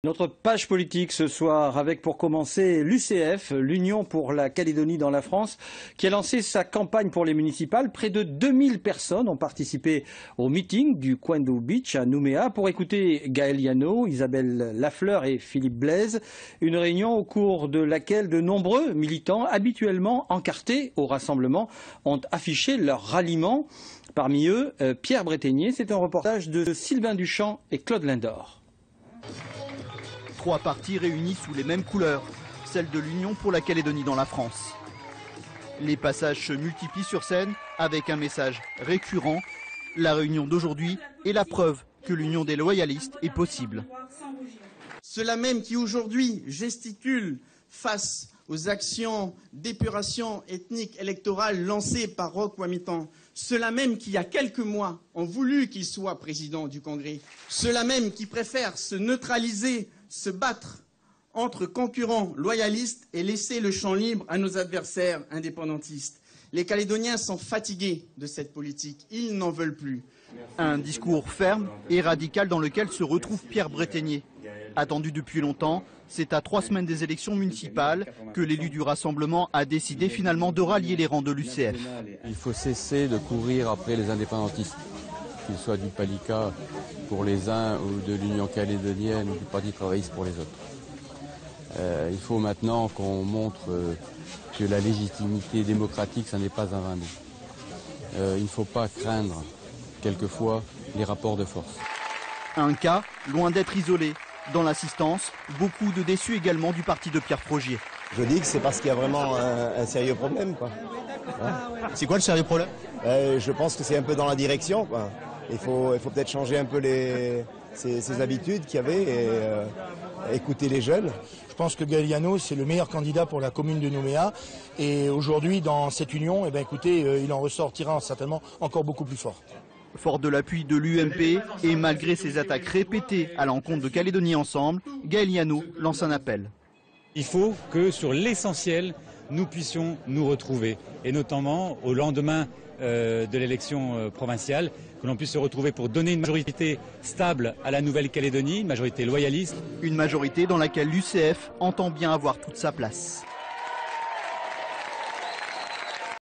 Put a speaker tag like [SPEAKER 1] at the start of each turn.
[SPEAKER 1] Notre page politique ce soir avec pour commencer l'UCF, l'Union pour la Calédonie dans la France, qui a lancé sa campagne pour les municipales. Près de 2000 personnes ont participé au meeting du Quendo Beach à Nouméa pour écouter Gaël Yano, Isabelle Lafleur et Philippe Blaise. Une réunion au cours de laquelle de nombreux militants habituellement encartés au rassemblement ont affiché leur ralliement. Parmi eux, Pierre Breténier. C'est un reportage de Sylvain Duchamp et Claude Lindor.
[SPEAKER 2] 3 partis réunis sous les mêmes couleurs, celle de l'Union pour la Calédonie dans la France. Les passages se multiplient sur scène avec un message récurrent. La réunion d'aujourd'hui est la preuve que l'union des loyalistes est possible.
[SPEAKER 3] Ceux-là même qui aujourd'hui gesticulent face aux actions d'épuration ethnique électorale lancées par Roch Wamitan, ceux-là même qui, il y a quelques mois, ont voulu qu'il soit président du Congrès, ceux-là même qui préfèrent se neutraliser, se battre entre concurrents loyalistes et laisser le champ libre à nos adversaires indépendantistes. Les Calédoniens sont fatigués de cette politique, ils n'en veulent plus.
[SPEAKER 2] Un discours ferme et radical dans lequel se retrouve Pierre Breténier. Attendu depuis longtemps, c'est à 3 semaines des élections municipales que l'élu du Rassemblement a décidé finalement de rallier les rangs de l'UCF.
[SPEAKER 4] Il faut cesser de courir après les indépendantistes, qu'ils soient du Palika pour les uns ou de l'Union calédonienne ou du Parti travailliste pour les autres. Il faut maintenant qu'on montre que la légitimité démocratique, ça n'est pas un vain mot. Il ne faut pas craindre quelquefois les rapports de force.
[SPEAKER 2] Un cas loin d'être isolé. Dans l'assistance, beaucoup de déçus également du parti de Pierre Frogier.
[SPEAKER 5] Je dis que c'est parce qu'il y a vraiment un sérieux problème, quoi.
[SPEAKER 2] Hein? C'est quoi le sérieux problème?
[SPEAKER 5] Je pense que c'est un peu dans la direction, quoi. Il faut peut-être changer un peu ses habitudes qu'il y avait et écouter les jeunes.
[SPEAKER 6] Je pense que Gaël Yano, c'est le meilleur candidat pour la commune de Nouméa. Et aujourd'hui, dans cette union, eh bien, écoutez, il en ressortira certainement encore beaucoup plus fort.
[SPEAKER 2] Fort de l'appui de l'UMP et malgré ses attaques répétées à l'encontre de Calédonie Ensemble, Gaël Yano lance un appel.
[SPEAKER 7] Il faut que sur l'essentiel, nous puissions nous retrouver, et notamment au lendemain de l'élection provinciale, que l'on puisse se retrouver pour donner une majorité stable à la Nouvelle-Calédonie, une majorité loyaliste.
[SPEAKER 2] Une majorité dans laquelle l'UCF entend bien avoir toute sa place.